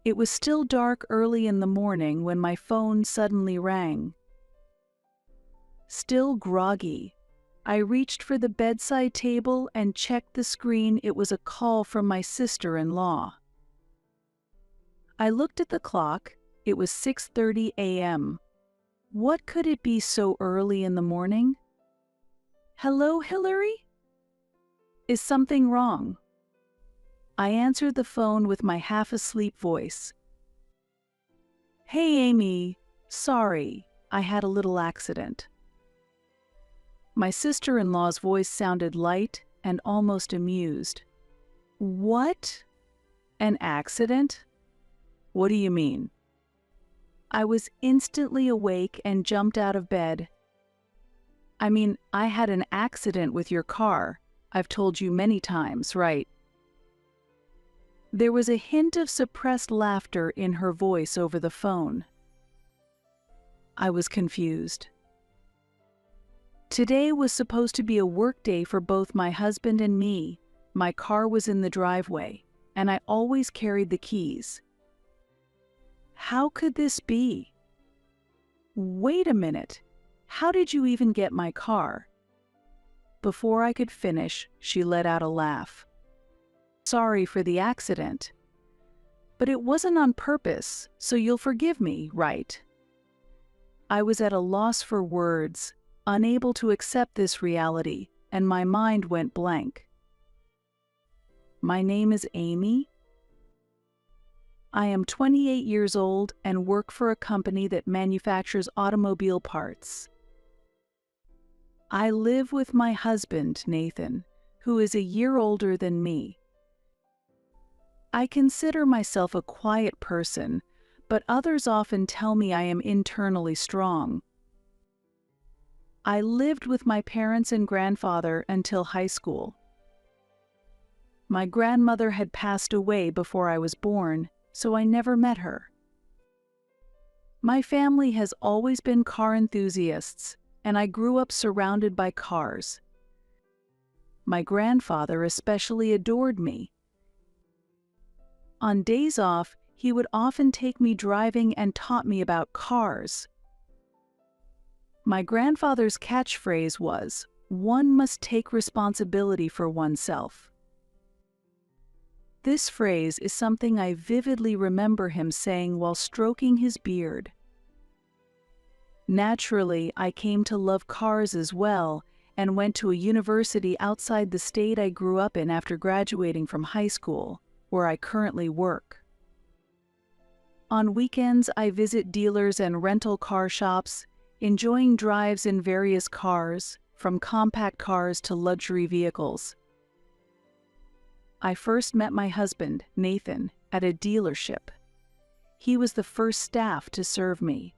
It was still dark early in the morning when my phone suddenly rang. Still groggy, I reached for the bedside table and checked the screen. It was a call from my sister-in-law. I looked at the clock. It was 6:30 a.m. What could it be so early in the morning? "Hello, Hillary? Is something wrong?" I answered the phone with my half-asleep voice. "Hey, Amy. Sorry, I had a little accident." My sister-in-law's voice sounded light and almost amused. "What? An accident? What do you mean?" I was instantly awake and jumped out of bed. "I mean, I had an accident with your car. I've told you many times, right?" There was a hint of suppressed laughter in her voice over the phone. I was confused. Today was supposed to be a work day for both my husband and me. My car was in the driveway, and I always carried the keys. How could this be? "Wait a minute. How did you even get my car?" Before I could finish, she let out a laugh. "Sorry for the accident. But it wasn't on purpose, so you'll forgive me, right?" I was at a loss for words, unable to accept this reality, and my mind went blank. My name is Amy. I am 28 years old and work for a company that manufactures automobile parts. I live with my husband, Nathan, who is a year older than me. I consider myself a quiet person, but others often tell me I am internally strong. I lived with my parents and grandfather until high school. My grandmother had passed away before I was born, so I never met her. My family has always been car enthusiasts, and I grew up surrounded by cars. My grandfather especially adored me. On days off, he would often take me driving and taught me about cars. My grandfather's catchphrase was, "One must take responsibility for oneself." This phrase is something I vividly remember him saying while stroking his beard. Naturally, I came to love cars as well and went to a university outside the state I grew up in after graduating from high school, where I currently work. On weekends, I visit dealers and rental car shops, enjoying drives in various cars, from compact cars to luxury vehicles. I first met my husband, Nathan, at a dealership. He was the first staff to serve me.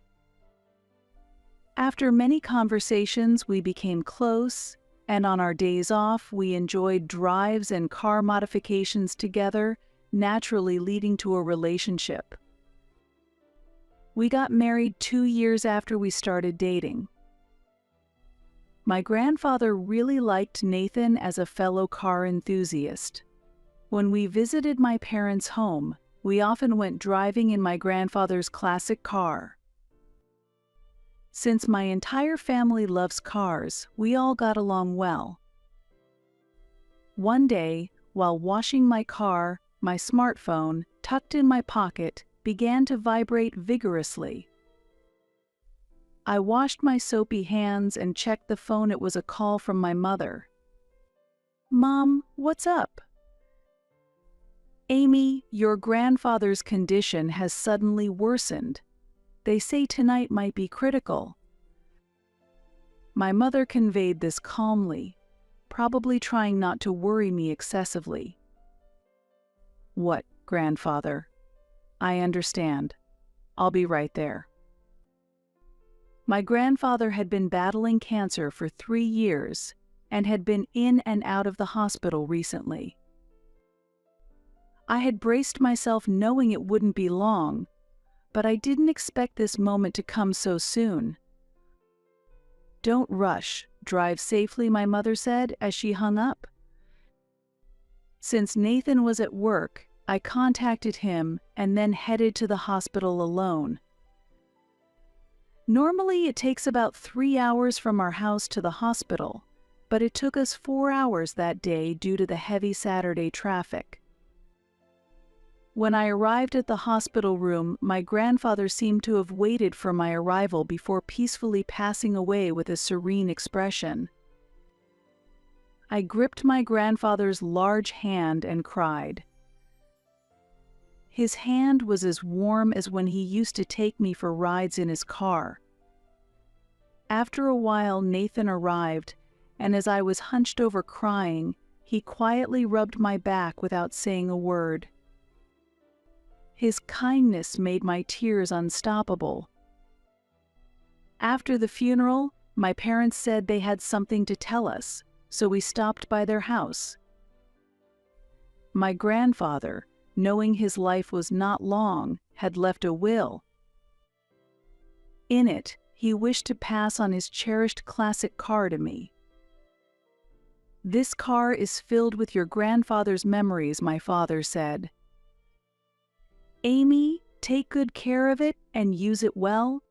After many conversations, we became close, and on our days off, we enjoyed drives and car modifications together, naturally leading to a relationship. We got married 2 years after we started dating. My grandfather really liked Nathan as a fellow car enthusiast. When we visited my parents' home, we often went driving in my grandfather's classic car. Since my entire family loves cars, we all got along well. One day, while washing my car, my smartphone, tucked in my pocket, began to vibrate vigorously. I washed my soapy hands and checked the phone. It was a call from my mother. "Mom, what's up?" "Amy, your grandfather's condition has suddenly worsened. They say tonight might be critical." My mother conveyed this calmly, probably trying not to worry me excessively. "What, grandfather? I understand. I'll be right there." My grandfather had been battling cancer for 3 years and had been in and out of the hospital recently. I had braced myself knowing it wouldn't be long, but I didn't expect this moment to come so soon. "Don't rush, drive safely," my mother said as she hung up. Since Nathan was at work, I contacted him and then headed to the hospital alone. Normally, it takes about 3 hours from our house to the hospital, but it took us 4 hours that day due to the heavy Saturday traffic. When I arrived at the hospital room, my grandfather seemed to have waited for my arrival before peacefully passing away with a serene expression. I gripped my grandfather's large hand and cried. His hand was as warm as when he used to take me for rides in his car. After a while, Nathan arrived, and as I was hunched over crying, he quietly rubbed my back without saying a word. His kindness made my tears unstoppable. After the funeral, my parents said they had something to tell us, so we stopped by their house. My grandfather, knowing his life was not long, had left a will. In it, he wished to pass on his cherished classic car to me. "This car is filled with your grandfather's memories," my father said. "Amy, take good care of it and use it well."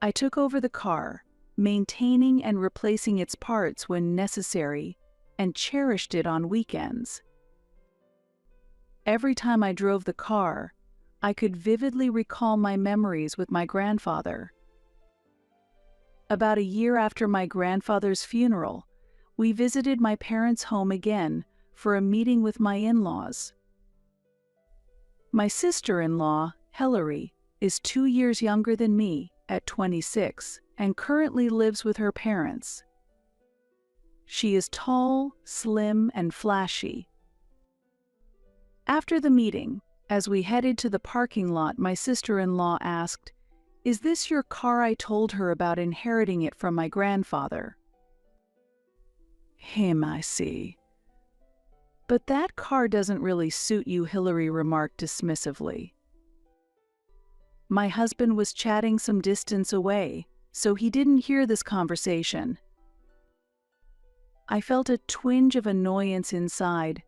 I took over the car, maintaining and replacing its parts when necessary, and cherished it on weekends. Every time I drove the car, I could vividly recall my memories with my grandfather. About a year after my grandfather's funeral, we visited my parents' home again for a meeting with my in-laws. My sister-in-law, Hillary, is 2 years younger than me, at 26, and currently lives with her parents. She is tall, slim, and flashy. After the meeting, as we headed to the parking lot, my sister-in-law asked, "Is this your car?" I told her about inheriting it from my grandfather. "Him, I see. But that car doesn't really suit you," Hillary remarked dismissively. My husband was chatting some distance away, so he didn't hear this conversation. I felt a twinge of annoyance inside,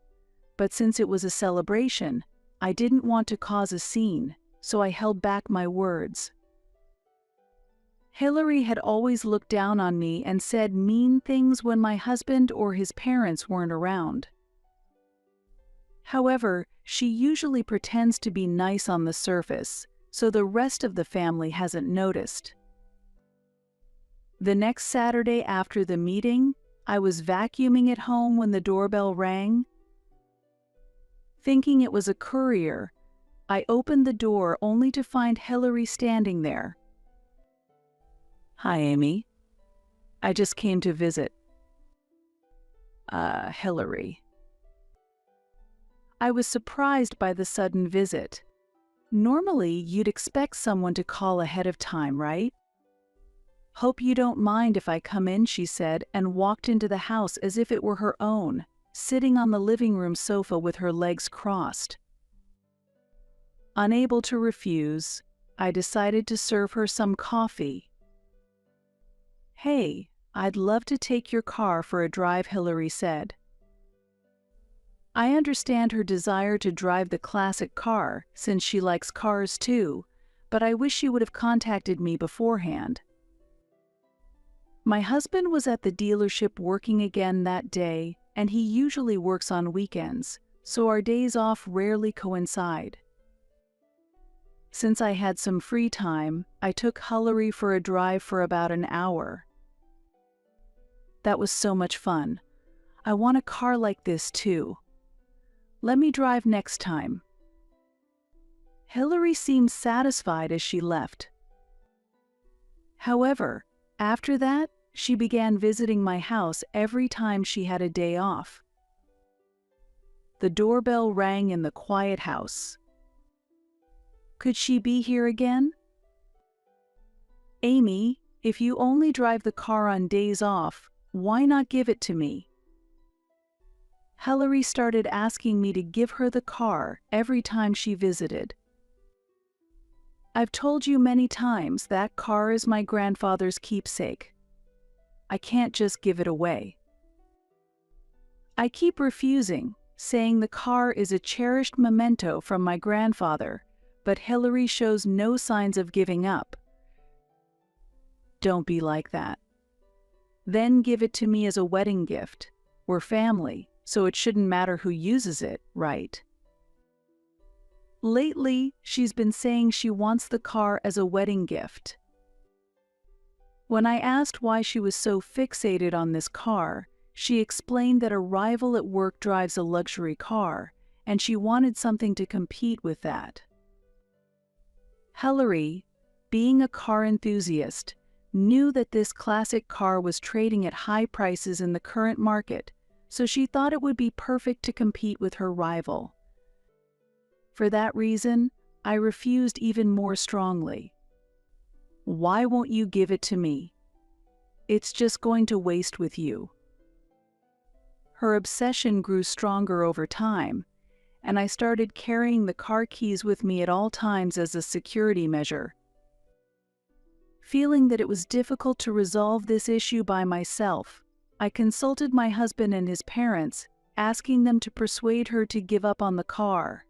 but since it was a celebration, I didn't want to cause a scene, so I held back my words. Hillary had always looked down on me and said mean things when my husband or his parents weren't around. However, she usually pretends to be nice on the surface, so the rest of the family hasn't noticed. The next Saturday after the meeting, I was vacuuming at home when the doorbell rang. Thinking it was a courier, I opened the door only to find Hillary standing there. "Hi, Amy. I just came to visit." Hillary." I was surprised by the sudden visit. Normally, you'd expect someone to call ahead of time, right? "Hope you don't mind if I come in," she said, and walked into the house as if it were her own, sitting on the living room sofa with her legs crossed. Unable to refuse, I decided to serve her some coffee. "Hey, I'd love to take your car for a drive," Hillary said. I understand her desire to drive the classic car since she likes cars too, but I wish she would have contacted me beforehand. My husband was at the dealership working again that day, and he usually works on weekends, so our days off rarely coincide. Since I had some free time, I took Hillary for a drive for about an hour. That was so much fun. I want a car like this too. Let me drive next time. Hillary seemed satisfied as she left. However, after that, she began visiting my house every time she had a day off. The doorbell rang in the quiet house. Could she be here again? "Amy, if you only drive the car on days off, why not give it to me?" Hillary started asking me to give her the car every time she visited. "I've told you many times that car is my grandfather's keepsake. I can't just give it away." I keep refusing, saying the car is a cherished memento from my grandfather, but Hillary shows no signs of giving up. Don't be like that. Then give it to me as a wedding gift. We're family, so it shouldn't matter who uses it, right? Lately, she's been saying she wants the car as a wedding gift. When I asked why she was so fixated on this car, she explained that a rival at work drives a luxury car, and she wanted something to compete with that. Hillary, being a car enthusiast, knew that this classic car was trading at high prices in the current market, so she thought it would be perfect to compete with her rival. For that reason, I refused even more strongly. Why won't you give it to me? It's just going to waste with you. Her obsession grew stronger over time, and I started carrying the car keys with me at all times as a security measure. Feeling that it was difficult to resolve this issue by myself, I consulted my husband and his parents, asking them to persuade her to give up on the car.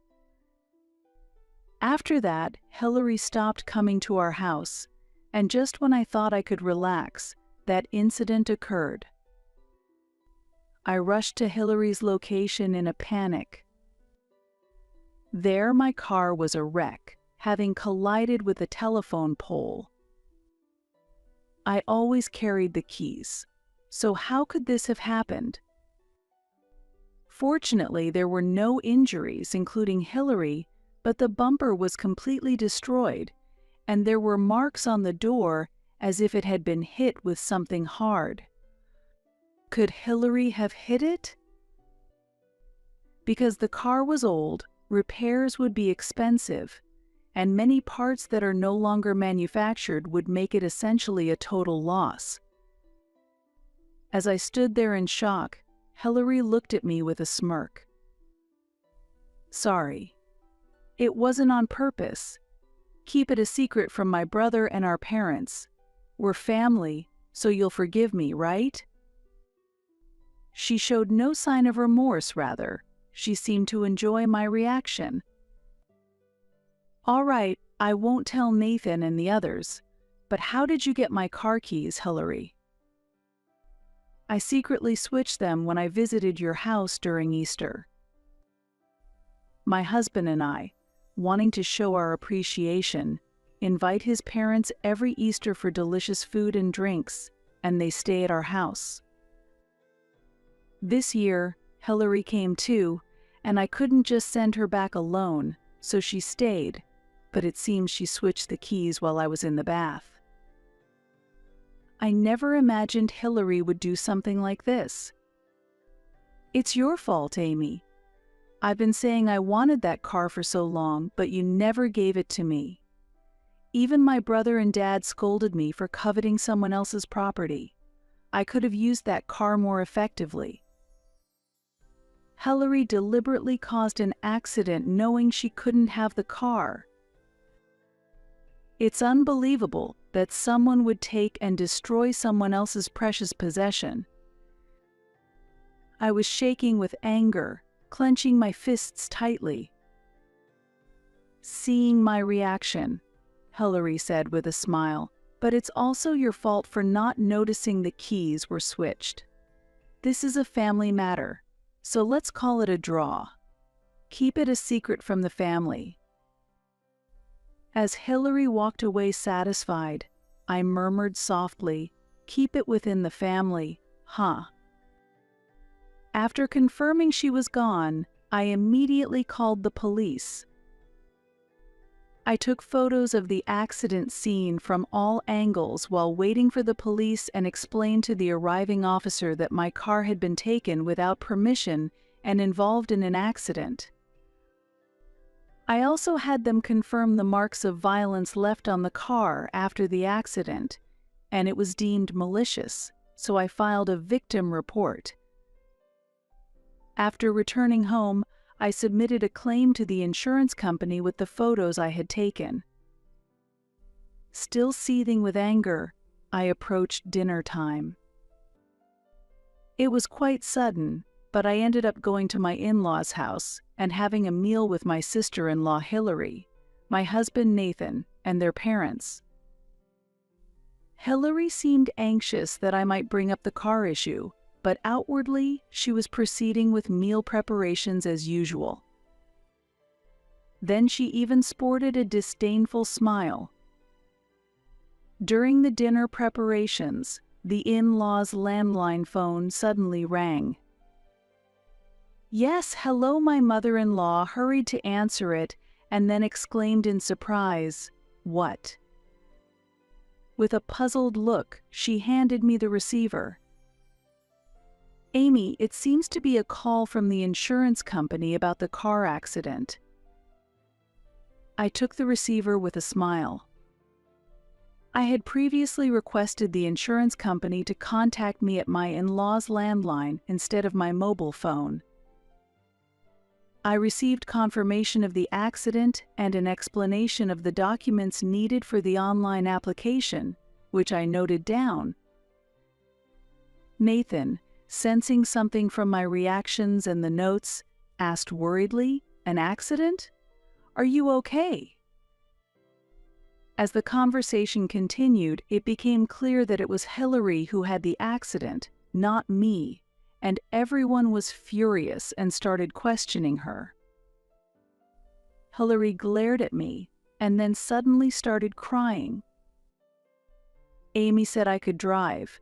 After that, Hillary stopped coming to our house, and just when I thought I could relax, that incident occurred. I rushed to Hillary's location in a panic. There, my car was a wreck, having collided with a telephone pole. I always carried the keys, so how could this have happened? Fortunately, there were no injuries, including Hillary, but the bumper was completely destroyed, and there were marks on the door as if it had been hit with something hard. Could Hillary have hit it? Because the car was old, repairs would be expensive, and many parts that are no longer manufactured would make it essentially a total loss. As I stood there in shock, Hillary looked at me with a smirk. Sorry. It wasn't on purpose. Keep it a secret from my brother and our parents. We're family, so you'll forgive me, right? She showed no sign of remorse, rather. She seemed to enjoy my reaction. All right, I won't tell Nathan and the others, but how did you get my car keys, Hillary? I secretly switched them when I visited your house during Easter. My husband and I, wanting to show our appreciation, invite his parents every Easter for delicious food and drinks, and they stay at our house. This year, Hillary came too, and I couldn't just send her back alone, so she stayed, but it seems she switched the keys while I was in the bath. I never imagined Hillary would do something like this. It's your fault, Amy. I've been saying I wanted that car for so long, but you never gave it to me. Even my brother and dad scolded me for coveting someone else's property. I could have used that car more effectively. Hillary deliberately caused an accident knowing she couldn't have the car. It's unbelievable that someone would take and destroy someone else's precious possession. I was shaking with anger, clenching my fists tightly. Seeing my reaction, Hillary said with a smile, but it's also your fault for not noticing the keys were switched. This is a family matter, so let's call it a draw. Keep it a secret from the family. As Hillary walked away satisfied, I murmured softly, keep it within the family, huh? After confirming she was gone, I immediately called the police. I took photos of the accident scene from all angles while waiting for the police and explained to the arriving officer that my car had been taken without permission and involved in an accident. I also had them confirm the marks of violence left on the car after the accident, and it was deemed malicious, so I filed a victim report. After returning home, I submitted a claim to the insurance company with the photos I had taken. Still seething with anger, I approached dinner time. It was quite sudden, but I ended up going to my in-laws' house and having a meal with my sister-in-law Hillary, my husband Nathan, and their parents. Hillary seemed anxious that I might bring up the car issue, but outwardly she was proceeding with meal preparations as usual. Then she even sported a disdainful smile. During the dinner preparations, the in-laws' landline phone suddenly rang. "Yes, hello," my mother-in-law hurried to answer it and then exclaimed in surprise, "What?" With a puzzled look, she handed me the receiver. "Amy, it seems to be a call from the insurance company about the car accident." I took the receiver with a smile. I had previously requested the insurance company to contact me at my in-laws' landline instead of my mobile phone. I received confirmation of the accident and an explanation of the documents needed for the online application, which I noted down. Nathan, sensing something from my reactions and the notes, asked worriedly, "An accident? Are you okay?" As the conversation continued, it became clear that it was Hillary who had the accident, not me, and everyone was furious and started questioning her. Hillary glared at me and then suddenly started crying. Amy said I could drive,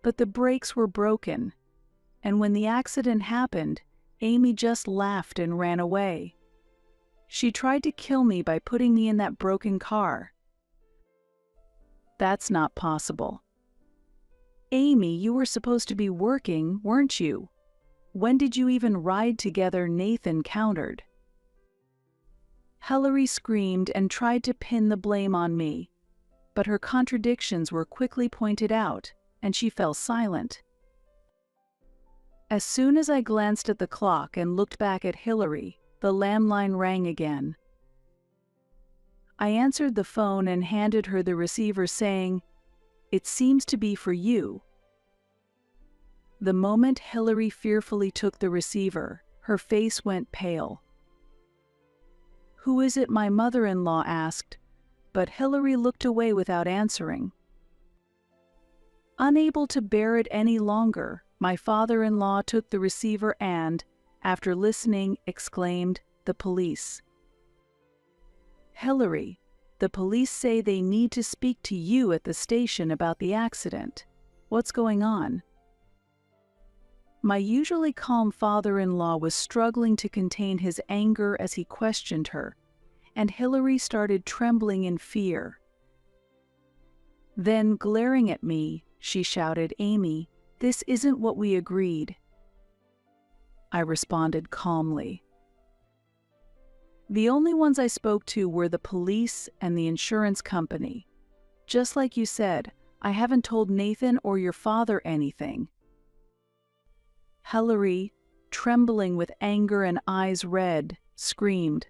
but the brakes were broken, and when the accident happened, Amy just laughed and ran away. She tried to kill me by putting me in that broken car. That's not possible. Amy, you were supposed to be working, weren't you? When did you even ride together? Nathan countered. Hillary screamed and tried to pin the blame on me, but her contradictions were quickly pointed out, and she fell silent. As soon as I glanced at the clock and looked back at Hillary, the landline rang again. I answered the phone and handed her the receiver saying, "It seems to be for you." The moment Hillary fearfully took the receiver, her face went pale. "Who is it?" my mother-in-law asked, but Hillary looked away without answering. Unable to bear it any longer, my father-in-law took the receiver and, after listening, exclaimed, "The police." "Hillary, the police say they need to speak to you at the station about the accident. What's going on?" My usually calm father-in-law was struggling to contain his anger as he questioned her, and Hillary started trembling in fear. Then, glaring at me, she shouted, "Amy, this isn't what we agreed." I responded calmly. "The only ones I spoke to were the police and the insurance company. Just like you said, I haven't told Nathan or your father anything." Hillary, trembling with anger and eyes red, screamed.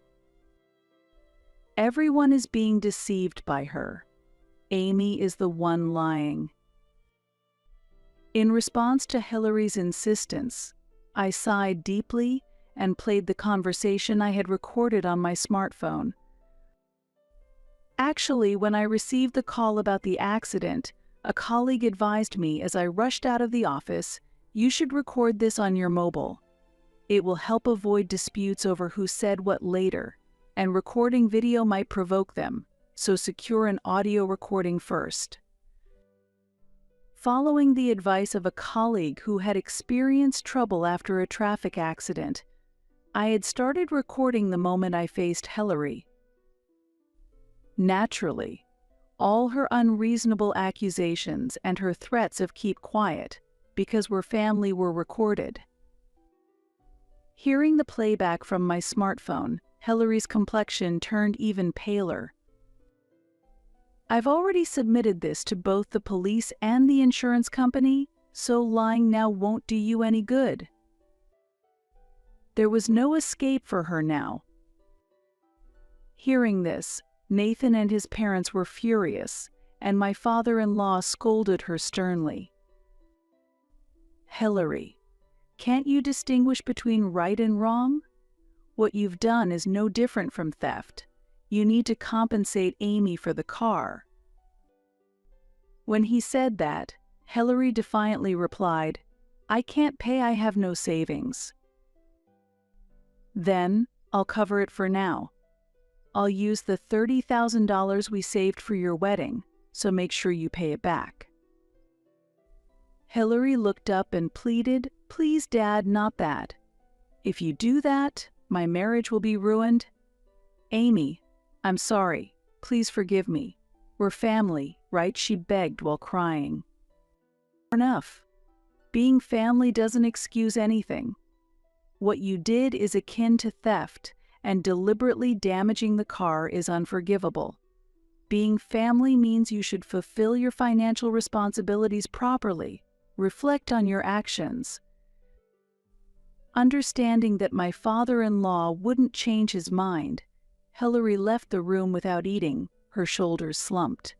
Everyone is being deceived by her. Amy is the one lying. In response to Hillary's insistence, I sighed deeply and played the conversation I had recorded on my smartphone. Actually, when I received the call about the accident, a colleague advised me as I rushed out of the office, "You should record this on your mobile. It will help avoid disputes over who said what later, and recording video might provoke them, so secure an audio recording first." Following the advice of a colleague who had experienced trouble after a traffic accident, I had started recording the moment I faced Hillary. Naturally, all her unreasonable accusations and her threats of keep quiet, because we're family, were recorded. Hearing the playback from my smartphone, Hillary's complexion turned even paler. "I've already submitted this to both the police and the insurance company, so lying now won't do you any good." There was no escape for her now. Hearing this, Nathan and his parents were furious, and my father-in-law scolded her sternly. "Hillary, Can't you distinguish between right and wrong? What you've done is no different from theft. You need to compensate Amy for the car." When he said that, Hillary defiantly replied, "I can't pay, I have no savings." "Then, I'll cover it for now. I'll use the $30,000 we saved for your wedding, so make sure you pay it back." Hillary looked up and pleaded, "Please, Dad, not that. If you do that, my marriage will be ruined." "Amy, I'm sorry. Please forgive me. We're family, right?" she begged while crying. "Enough. Being family doesn't excuse anything. What you did is akin to theft, and deliberately damaging the car is unforgivable. Being family means you should fulfill your financial responsibilities properly, reflect on your actions." Understanding that my father-in-law wouldn't change his mind, Hillary left the room without eating, her shoulders slumped.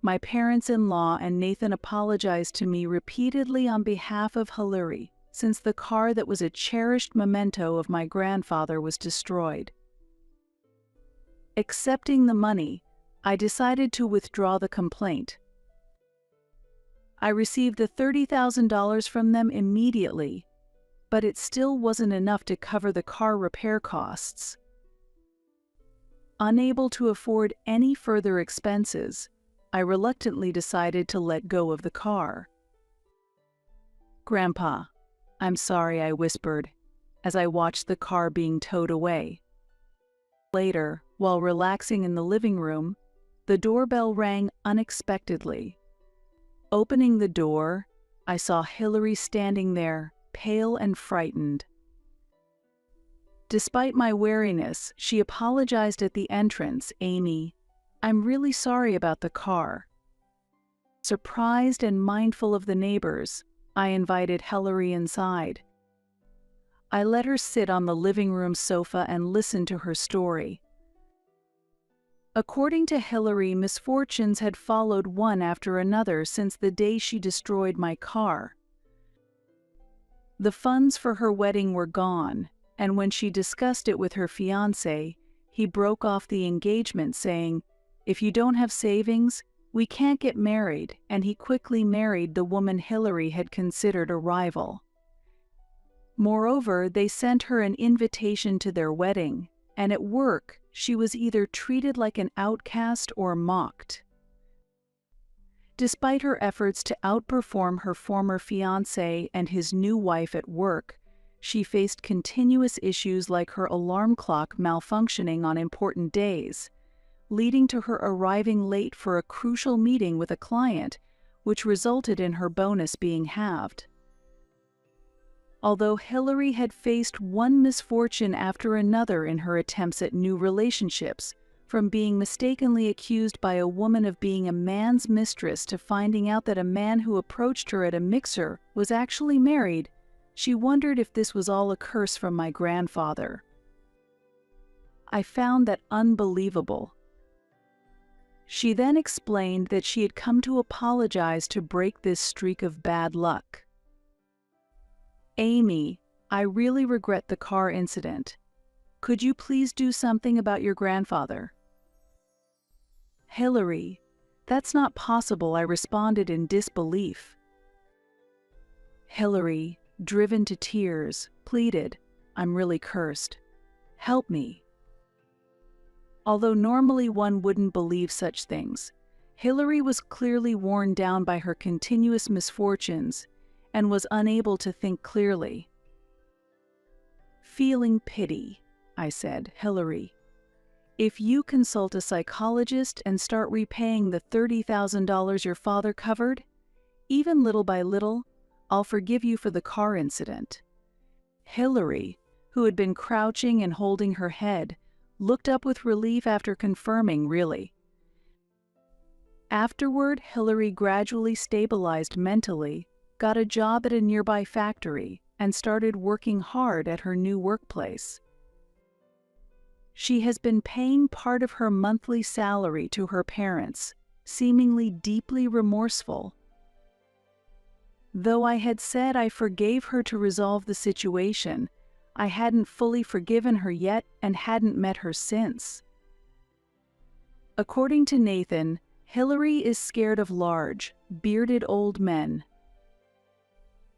My parents-in-law and Nathan apologized to me repeatedly on behalf of Hillary, since the car that was a cherished memento of my grandfather was destroyed. Accepting the money, I decided to withdraw the complaint. I received the $30,000 from them immediately, but it still wasn't enough to cover the car repair costs. Unable to afford any further expenses, I reluctantly decided to let go of the car. "Grandpa, I'm sorry," I whispered, as I watched the car being towed away. Later, while relaxing in the living room, the doorbell rang unexpectedly. Opening the door, I saw Hillary standing there, pale and frightened. Despite my wariness, she apologized at the entrance. "Amy, I'm really sorry about the car." Surprised and mindful of the neighbors, I invited Hillary inside. I let her sit on the living room sofa and listen to her story. According to Hillary, misfortunes had followed one after another since the day she destroyed my car. The funds for her wedding were gone, and when she discussed it with her fiancé, he broke off the engagement saying, "If you don't have savings, we can't get married," and he quickly married the woman Hillary had considered a rival. Moreover, they sent her an invitation to their wedding, and at work, she was either treated like an outcast or mocked. Despite her efforts to outperform her former fiancé and his new wife at work, she faced continuous issues like her alarm clock malfunctioning on important days, leading to her arriving late for a crucial meeting with a client, which resulted in her bonus being halved. Although Hillary had faced one misfortune after another in her attempts at new relationships, from being mistakenly accused by a woman of being a man's mistress to finding out that a man who approached her at a mixer was actually married, she wondered if this was all a curse from my grandfather. I found that unbelievable. She then explained that she had come to apologize to break this streak of bad luck. "Amy, I really regret the car incident. Could you please do something about your grandfather?" "Hillary, that's not possible," I responded in disbelief. Hillary, driven to tears, pleaded, "I'm really cursed. Help me." Although normally one wouldn't believe such things, Hillary was clearly worn down by her continuous misfortunes and was unable to think clearly. Feeling pity, I said, "Hillary, if you consult a psychologist and start repaying the $30,000 your father covered, even little by little, I'll forgive you for the car incident." Hillary, who had been crouching and holding her head, looked up with relief after confirming, "Really?" Afterward, Hillary gradually stabilized mentally, got a job at a nearby factory, and started working hard at her new workplace. She has been paying part of her monthly salary to her parents, seemingly deeply remorseful. Though I had said I forgave her to resolve the situation, I hadn't fully forgiven her yet and hadn't met her since. According to Nathan, Hillary is scared of large, bearded old men.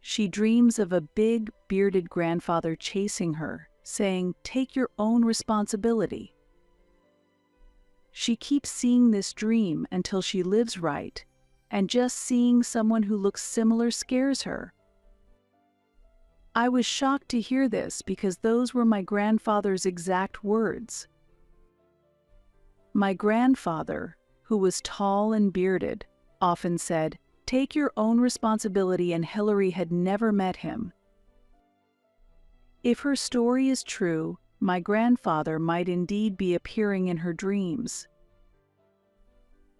She dreams of a big, bearded grandfather chasing her, saying, "Take your own responsibility." She keeps seeing this dream until she lives right, and just seeing someone who looks similar scares her. I was shocked to hear this because those were my grandfather's exact words. My grandfather, who was tall and bearded, often said, "Take your own responsibility," and Hillary had never met him. If her story is true, my grandfather might indeed be appearing in her dreams.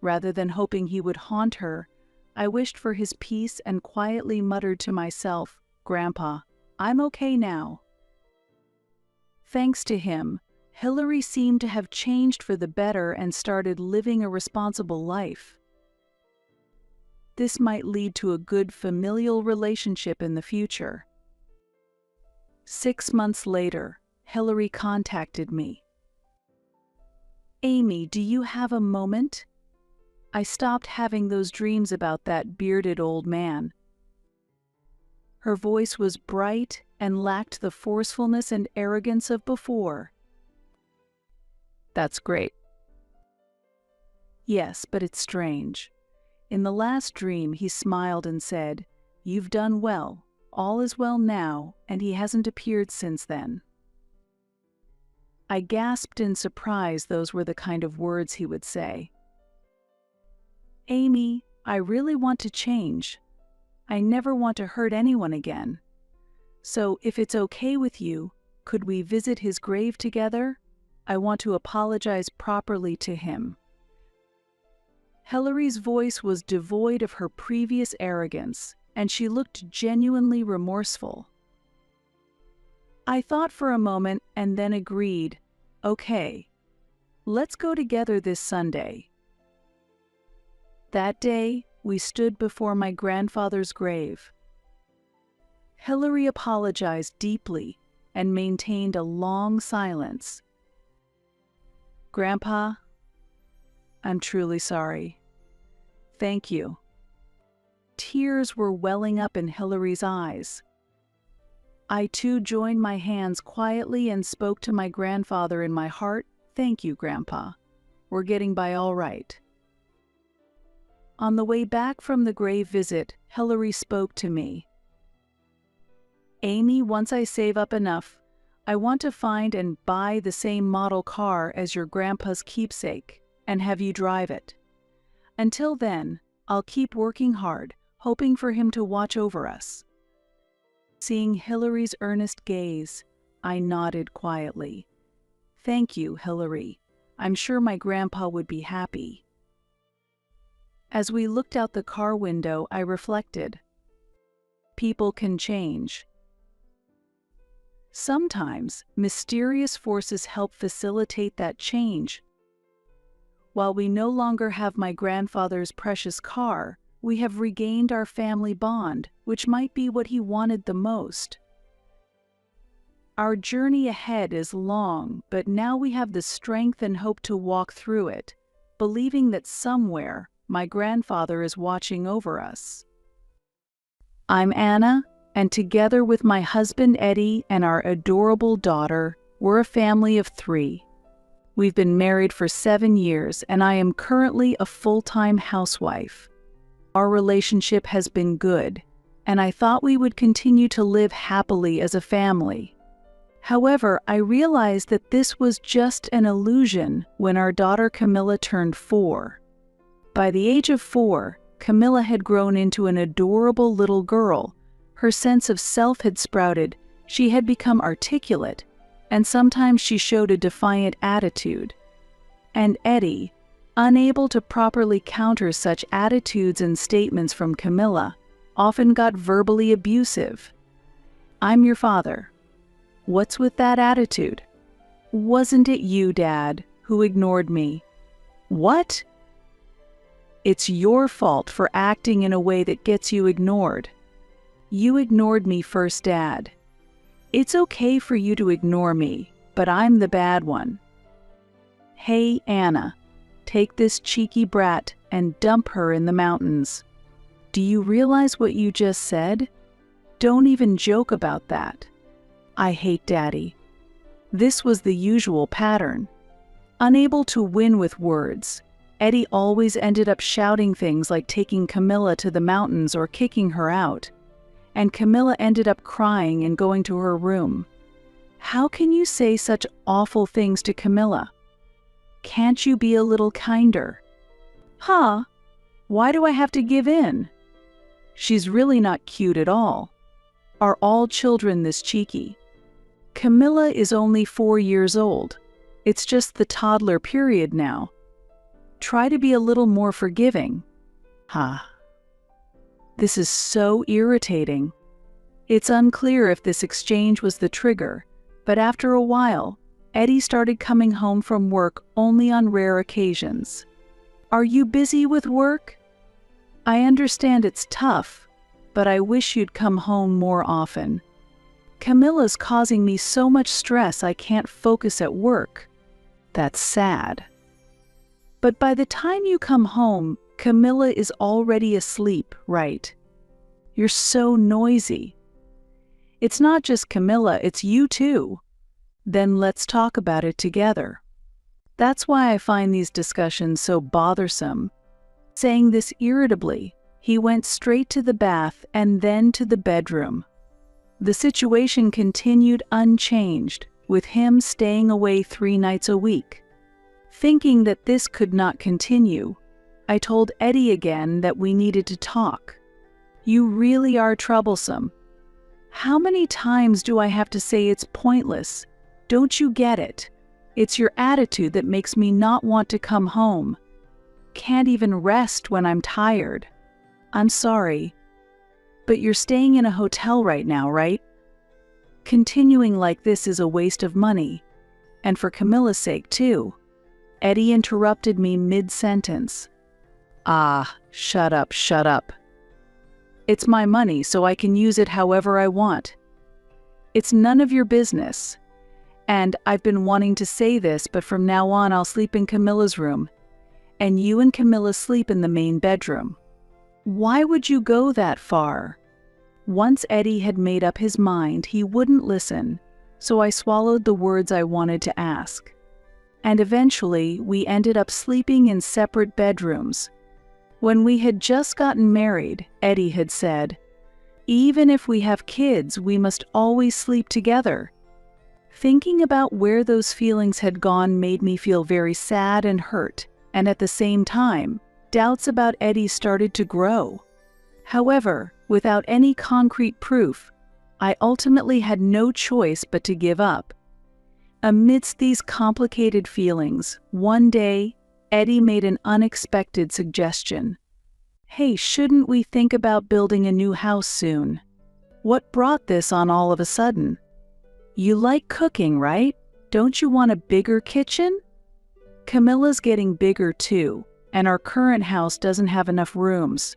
Rather than hoping he would haunt her, I wished for his peace and quietly muttered to myself, "Grandpa, I'm okay now." Thanks to him, Hillary seemed to have changed for the better and started living a responsible life. This might lead to a good familial relationship in the future. 6 months later, Hillary contacted me. "Amy, do you have a moment? I stopped having those dreams about that bearded old man." Her voice was bright and lacked the forcefulness and arrogance of before. "That's great." "Yes, but it's strange. In the last dream he smiled and said, 'You've done well, all is well now,' and he hasn't appeared since then." I gasped in surprise. Those were the kind of words he would say. "Amy, I really want to change. I never want to hurt anyone again. So if it's okay with you, could we visit his grave together? I want to apologize properly to him." Hillary's voice was devoid of her previous arrogance, and she looked genuinely remorseful. I thought for a moment and then agreed, "Okay, let's go together this Sunday." That day, we stood before my grandfather's grave. Hillary apologized deeply and maintained a long silence. "Grandpa, I'm truly sorry. Thank you." Tears were welling up in Hillary's eyes. I too joined my hands quietly and spoke to my grandfather in my heart, "Thank you, Grandpa. We're getting by all right." On the way back from the grave visit, Hillary spoke to me. "Amy, once I save up enough, I want to find and buy the same model car as your grandpa's keepsake and have you drive it. Until then, I'll keep working hard, hoping for him to watch over us." Seeing Hillary's earnest gaze, I nodded quietly. "Thank you, Hillary. I'm sure my grandpa would be happy." As we looked out the car window, I reflected. People can change. Sometimes, mysterious forces help facilitate that change. While we no longer have my grandfather's precious car, we have regained our family bond, which might be what he wanted the most. Our journey ahead is long, but now we have the strength and hope to walk through it, believing that somewhere, my grandfather is watching over us. I'm Anna, and together with my husband Eddie and our adorable daughter, we're a family of 3. We've been married for 7 years, and I am currently a full-time housewife. Our relationship has been good, and I thought we would continue to live happily as a family. However, I realized that this was just an illusion when our daughter Camilla turned 4. By the age of 4, Camilla had grown into an adorable little girl. Her sense of self had sprouted, she had become articulate, and sometimes she showed a defiant attitude. And Eddie, unable to properly counter such attitudes and statements from Camilla, often got verbally abusive. "I'm your father. What's with that attitude? Wasn't it you, Dad, who ignored me? What? It's your fault for acting in a way that gets you ignored. You ignored me first, Dad. It's okay for you to ignore me, but I'm the bad one. Hey, Anna, take this cheeky brat and dump her in the mountains. Do you realize what you just said? Don't even joke about that. I hate Daddy. This was the usual pattern. Unable to win with words, Eddie always ended up shouting things like taking Camilla to the mountains or kicking her out, and Camilla ended up crying and going to her room. How can you say such awful things to Camilla? Can't you be a little kinder? Huh? Why do I have to give in? She's really not cute at all. Are all children this cheeky? Camilla is only 4 years old. It's just the toddler period now. Try to be a little more forgiving. Huh. This is so irritating. It's unclear if this exchange was the trigger, but after a while, Eddie started coming home from work only on rare occasions. Are you busy with work? I understand it's tough, but I wish you'd come home more often. Camilla's causing me so much stress I can't focus at work. That's sad. But by the time you come home, Camilla is already asleep, right? You're so noisy. It's not just Camilla, it's you too. Then let's talk about it together. That's why I find these discussions so bothersome. Saying this irritably, he went straight to the bath and then to the bedroom. The situation continued unchanged, with him staying away 3 nights a week. Thinking that this could not continue, I told Eddie again that we needed to talk. You really are troublesome. How many times do I have to say it's pointless? Don't you get it? It's your attitude that makes me not want to come home. Can't even rest when I'm tired. I'm sorry, but you're staying in a hotel right now, right? Continuing like this is a waste of money, and for Camilla's sake too. Eddie interrupted me mid-sentence. Ah, shut up, shut up. It's my money, so I can use it however I want. It's none of your business. And I've been wanting to say this, but from now on I'll sleep in Camilla's room, and you and Camilla sleep in the main bedroom. Why would you go that far? Once Eddie had made up his mind, he wouldn't listen, so I swallowed the words I wanted to ask. And eventually, we ended up sleeping in separate bedrooms. When we had just gotten married, Eddie had said, "Even if we have kids, we must always sleep together." Thinking about where those feelings had gone made me feel very sad and hurt, and at the same time, doubts about Eddie started to grow. However, without any concrete proof, I ultimately had no choice but to give up. Amidst these complicated feelings, one day, Eddie made an unexpected suggestion. Hey, shouldn't we think about building a new house soon? What brought this on all of a sudden? You like cooking, right? Don't you want a bigger kitchen? Camilla's getting bigger too, and our current house doesn't have enough rooms.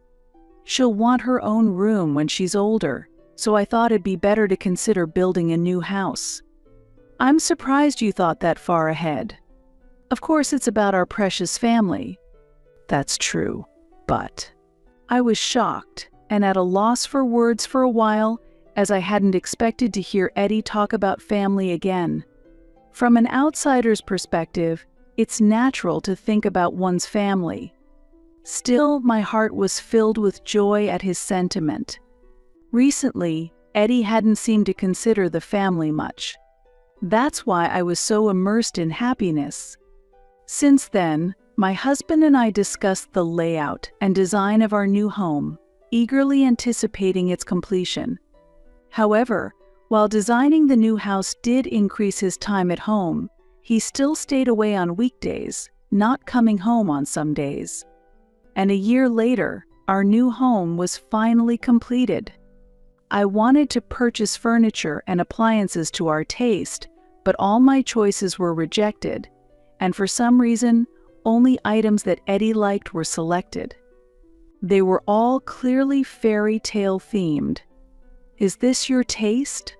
She'll want her own room when she's older, so I thought it'd be better to consider building a new house. I'm surprised you thought that far ahead. Of course, it's about our precious family. That's true, but I was shocked and at a loss for words for a while, as I hadn't expected to hear Eddie talk about family again. From an outsider's perspective, it's natural to think about one's family. Still, my heart was filled with joy at his sentiment. Recently, Eddie hadn't seemed to consider the family much. That's why I was so immersed in happiness. Since then, my husband and I discussed the layout and design of our new home, eagerly anticipating its completion. However, while designing the new house did increase his time at home, he still stayed away on weekdays, not coming home on some days. And a year later, our new home was finally completed. I wanted to purchase furniture and appliances to our taste, but all my choices were rejected, and for some reason, only items that Eddie liked were selected. They were all clearly fairy tale themed. Is this your taste?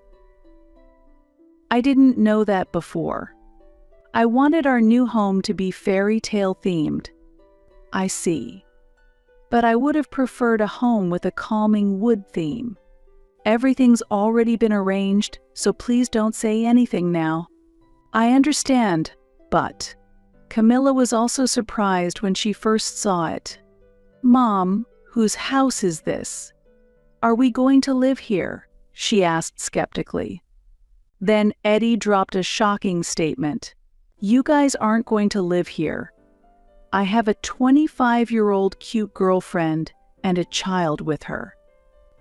I didn't know that before. I wanted our new home to be fairy tale themed. I see. But I would have preferred a home with a calming wood theme. Everything's already been arranged, so please don't say anything now. I understand, but Camilla was also surprised when she first saw it. Mom, whose house is this? Are we going to live here? She asked skeptically. Then Eddie dropped a shocking statement. You guys aren't going to live here. I have a 25-year-old cute girlfriend and a child with her.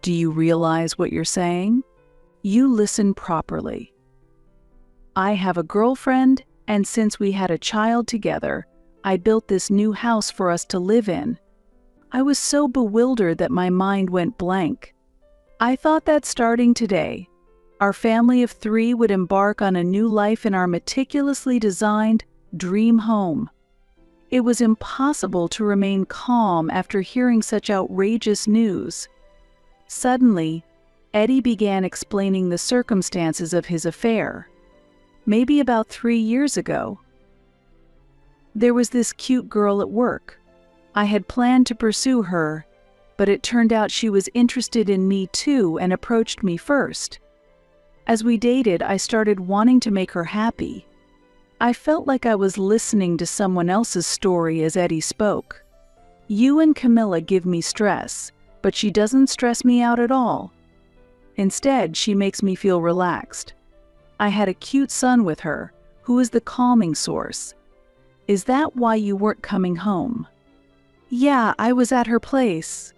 Do you realize what you're saying? You listen properly. I have a girlfriend, and since we had a child together, I built this new house for us to live in. I was so bewildered that my mind went blank. I thought that starting today, our family of 3 would embark on a new life in our meticulously designed dream home. It was impossible to remain calm after hearing such outrageous news. Suddenly, Eddie began explaining the circumstances of his affair. Maybe about 3 years ago. There was this cute girl at work. I had planned to pursue her, but it turned out she was interested in me too and approached me first. As we dated, I started wanting to make her happy. I felt like I was listening to someone else's story as Eddie spoke. You and Camilla give me stress, but she doesn't stress me out at all. Instead, she makes me feel relaxed. I had a cute son with her, who is the calming source. Is that why you weren't coming home? Yeah, I was at her place.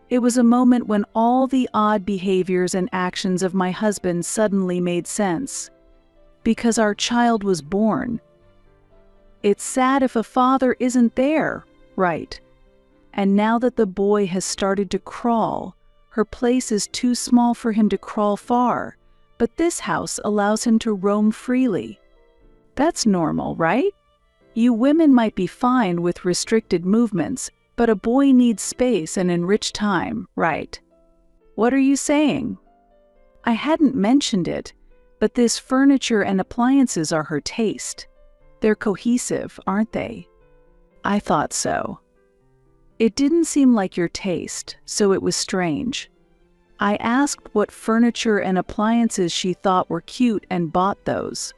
It was a moment when all the odd behaviors and actions of my husband suddenly made sense. Because our child was born. It's sad if a father isn't there, right? And now that the boy has started to crawl, her place is too small for him to crawl far, but this house allows him to roam freely. That's normal, right? You women might be fine with restricted movements, but a boy needs space and enriched time, right? What are you saying? I hadn't mentioned it, but this furniture and appliances are her taste. They're cohesive, aren't they? I thought so. It didn't seem like your taste, so it was strange. I asked what furniture and appliances she thought were cute and bought those.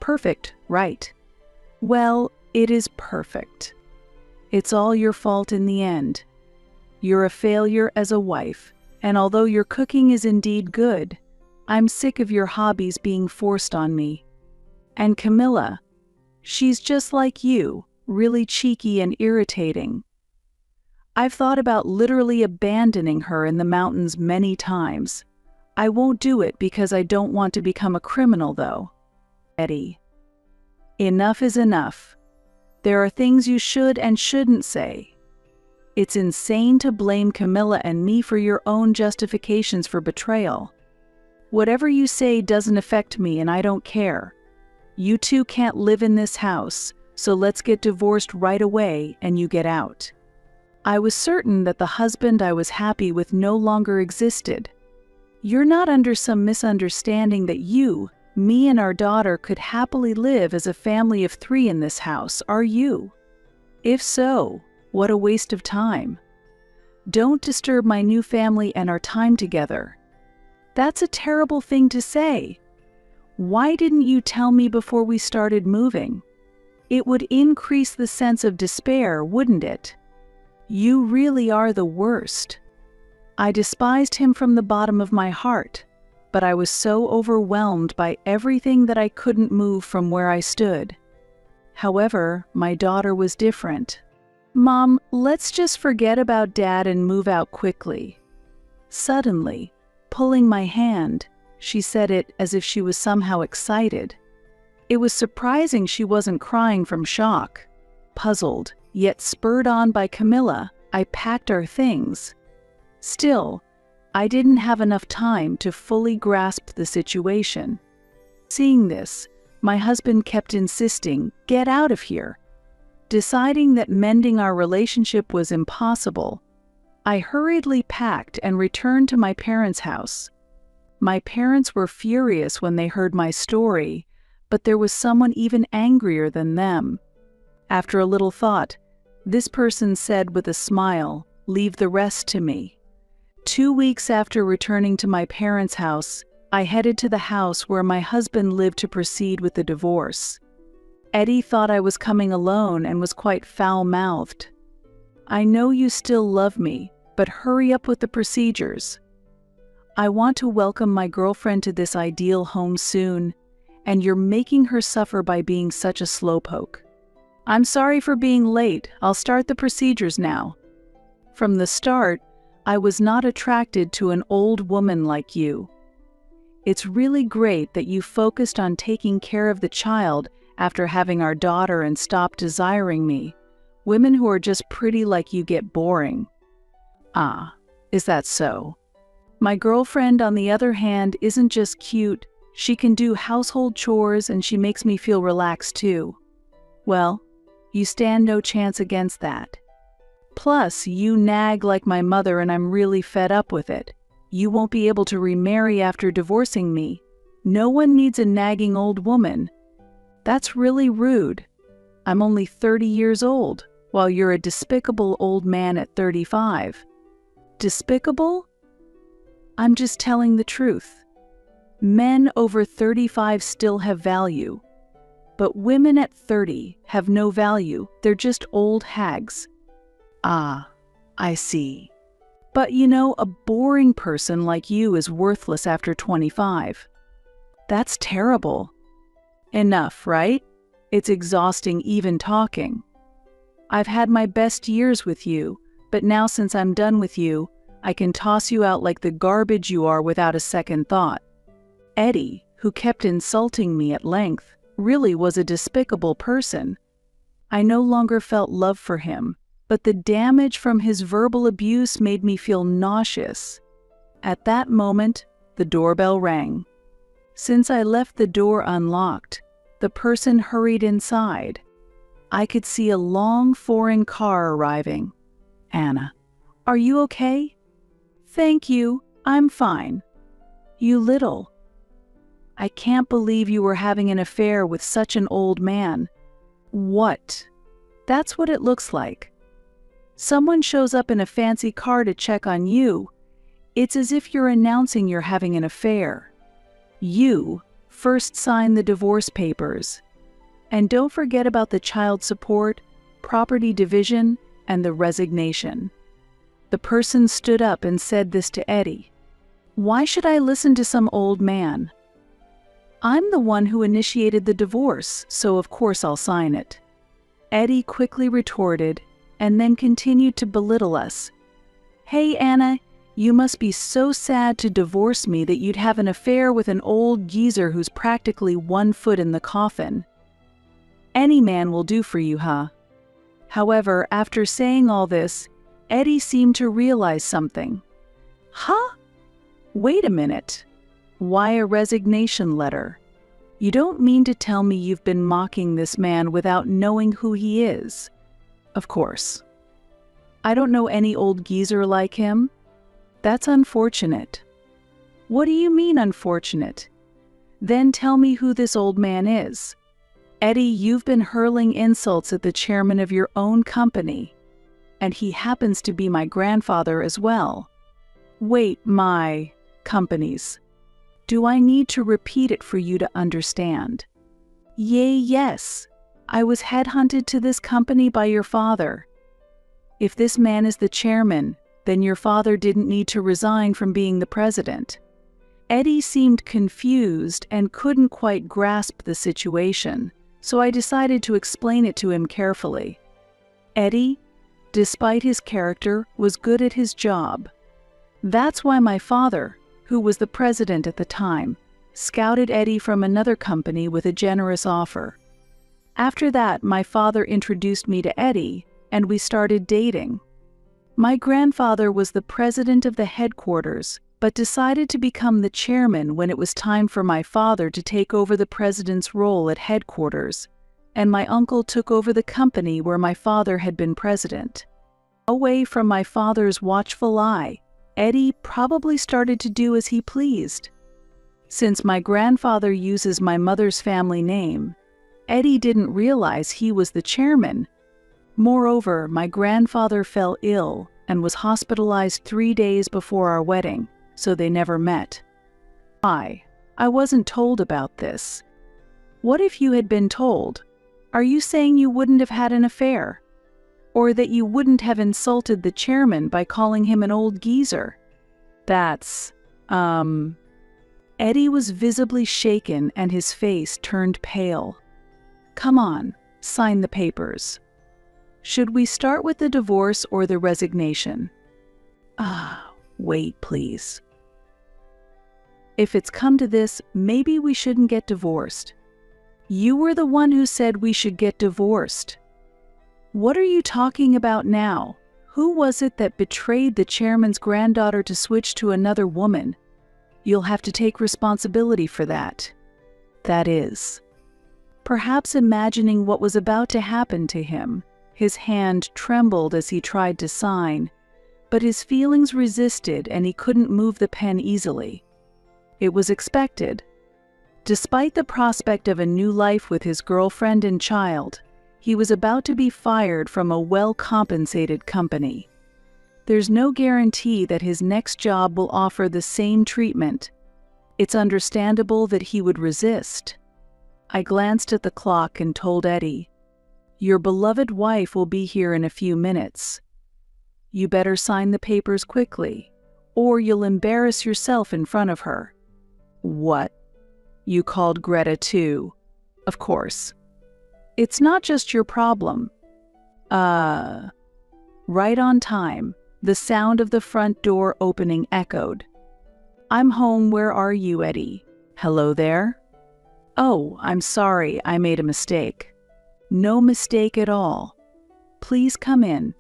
Perfect, right? Well, it is perfect. It's all your fault in the end. You're a failure as a wife, and although your cooking is indeed good, I'm sick of your hobbies being forced on me. And Camilla, she's just like you, really cheeky and irritating. I've thought about literally abandoning her in the mountains many times. I won't do it because I don't want to become a criminal, though. Eddie. Enough is enough. There are things you should and shouldn't say. It's insane to blame Camilla and me for your own justifications for betrayal. Whatever you say doesn't affect me and I don't care. You two can't live in this house, so let's get divorced right away and you get out. I was certain that the husband I was happy with no longer existed. You're not under some misunderstanding that you, me and our daughter could happily live as a family of 3 in this house, are you? If so, what a waste of time. Don't disturb my new family and our time together. That's a terrible thing to say. Why didn't you tell me before we started moving? It would increase the sense of despair, wouldn't it? You really are the worst. I despised him from the bottom of my heart, but I was so overwhelmed by everything that I couldn't move from where I stood. However, my daughter was different. Mom, let's just forget about Dad and move out quickly. Suddenly, pulling my hand, she said it as if she was somehow excited. It was surprising she wasn't crying from shock. Puzzled, yet spurred on by Camilla, I packed our things. Still, I didn't have enough time to fully grasp the situation. Seeing this, my husband kept insisting, "Get out of here." Deciding that mending our relationship was impossible, I hurriedly packed and returned to my parents' house. My parents were furious when they heard my story, but there was someone even angrier than them. After a little thought, this person said with a smile, "Leave the rest to me." 2 weeks after returning to my parents' house, I headed to the house where my husband lived to proceed with the divorce. Eddie thought I was coming alone and was quite foul-mouthed. "I know you still love me, but hurry up with the procedures. I want to welcome my girlfriend to this ideal home soon, and you're making her suffer by being such a slowpoke. I'm sorry for being late. I'll start the procedures now. From the start, I was not attracted to an old woman like you. It's really great that you focused on taking care of the child after having our daughter and stopped desiring me. Women who are just pretty like you get boring." "Ah, is that so? My girlfriend, on the other hand, isn't just cute, she can do household chores and she makes me feel relaxed too." "Well, you stand no chance against that. Plus, you nag like my mother and I'm really fed up with it. You won't be able to remarry after divorcing me. No one needs a nagging old woman. That's really rude. I'm only 30 years old, while you're a despicable old man at 35. Despicable? I'm just telling the truth. Men over 35 still have value. But women at 30 have no value, they're just old hags." "Ah, I see. But you know, a boring person like you is worthless after 25. That's terrible. Enough, right? It's exhausting even talking. I've had my best years with you, but now since I'm done with you, I can toss you out like the garbage you are without a second thought." Eddie, who kept insulting me at length, really was a despicable person. I no longer felt love for him, but the damage from his verbal abuse made me feel nauseous. At that moment, the doorbell rang. Since I left the door unlocked, the person hurried inside. I could see a long foreign car arriving. "Anna, are you okay?" "Thank you, I'm fine." "You little. I can't believe you were having an affair with such an old man." "What? That's what it looks like. Someone shows up in a fancy car to check on you. It's as if you're announcing you're having an affair. You first sign the divorce papers. And don't forget about the child support, property division, and the resignation." The person stood up and said this to Eddie. "Why should I listen to some old man? I'm the one who initiated the divorce, so of course I'll sign it." Eddie quickly retorted, and then continued to belittle us. "Hey Anna, you must be so sad to divorce me that you'd have an affair with an old geezer who's practically 1 foot in the coffin. Any man will do for you, huh?" However, after saying all this, Eddie seemed to realize something. "Huh? Wait a minute. Why a resignation letter? You don't mean to tell me you've been mocking this man without knowing who he is?" "Of course. I don't know any old geezer like him." "That's unfortunate." "What do you mean unfortunate? Then tell me who this old man is." "Eddie, you've been hurling insults at the chairman of your own company, and he happens to be my grandfather as well." "Wait, my companies. Do I need to repeat it for you to understand?" Yes. I was headhunted to this company by your father. If this man is the chairman, then your father didn't need to resign from being the president." Eddie seemed confused and couldn't quite grasp the situation, so I decided to explain it to him carefully. Eddie, despite his character, was good at his job. That's why my father, who was the president at the time, scouted Eddie from another company with a generous offer. After that, my father introduced me to Eddie, and we started dating. My grandfather was the president of the headquarters, but decided to become the chairman when it was time for my father to take over the president's role at headquarters, and my uncle took over the company where my father had been president. Away from my father's watchful eye, Eddie probably started to do as he pleased. Since my grandfather uses my mother's family name, Eddie didn't realize he was the chairman. Moreover, my grandfather fell ill and was hospitalized 3 days before our wedding, so they never met. I wasn't told about this. What if you had been told? Are you saying you wouldn't have had an affair? Or that you wouldn't have insulted the chairman by calling him an old geezer? Eddie was visibly shaken and his face turned pale. Come on, sign the papers. Should we start with the divorce or the resignation? Wait, please. If it's come to this, maybe we shouldn't get divorced. You were the one who said we should get divorced. What are you talking about now? Who was it that betrayed the chairman's granddaughter to switch to another woman? You'll have to take responsibility for that. That is. Perhaps imagining what was about to happen to him, his hand trembled as he tried to sign, but his feelings resisted and he couldn't move the pen easily. It was expected. Despite the prospect of a new life with his girlfriend and child, he was about to be fired from a well-compensated company. There's no guarantee that his next job will offer the same treatment. It's understandable that he would resist. I glanced at the clock and told Eddie, "Your beloved wife will be here in a few minutes. You better sign the papers quickly, or you'll embarrass yourself in front of her." What? You called Greta too? Of course. It's not just your problem. Right on time, the sound of the front door opening echoed. "I'm home, where are you, Eddie? Hello there?" "Oh, I'm sorry, I made a mistake." "No mistake at all. Please come in."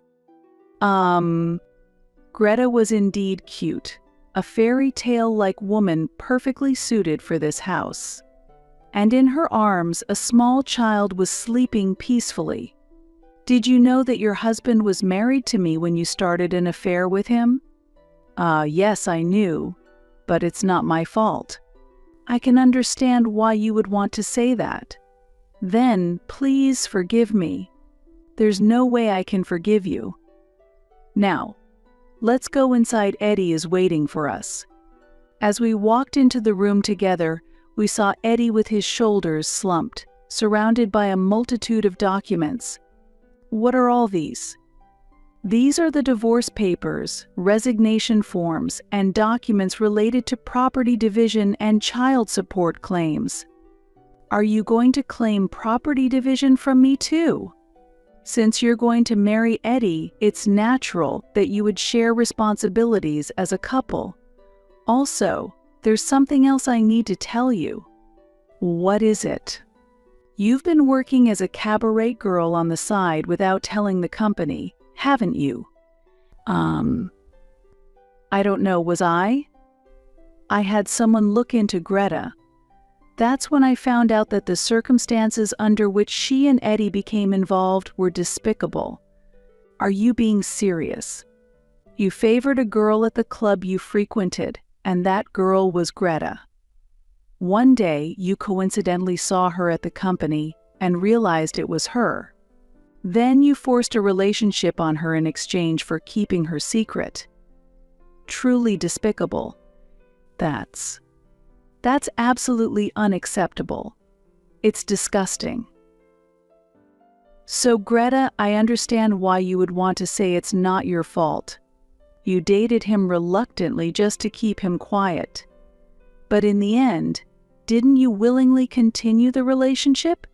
Greta was indeed cute, a fairy tale-like woman perfectly suited for this house. And in her arms, a small child was sleeping peacefully. "Did you know that your husband was married to me when you started an affair with him?" Yes, I knew, but it's not my fault." "I can understand why you would want to say that." "Then, please forgive me." "There's no way I can forgive you." "Now, let's go inside. Eddie is waiting for us." As we walked into the room together, we saw Eddie with his shoulders slumped, surrounded by a multitude of documents. "What are all these?" "These are the divorce papers, resignation forms, and documents related to property division and child support claims." "Are you going to claim property division from me too?" "Since you're going to marry Eddie, it's natural that you would share responsibilities as a couple. Also, there's something else I need to tell you." "What is it?" "You've been working as a cabaret girl on the side without telling the company, haven't you?" I don't know, was I? I had someone look into Greta. That's when I found out that the circumstances under which she and Eddie became involved were despicable." "Are you being serious?" "You favored a girl at the club you frequented, and that girl was Greta. One day, you coincidentally saw her at the company and realized it was her. Then you forced a relationship on her in exchange for keeping her secret. Truly despicable. That's absolutely unacceptable. It's disgusting." "So Greta, I understand why you would want to say it's not your fault. You dated him reluctantly just to keep him quiet. But in the end, didn't you willingly continue the relationship?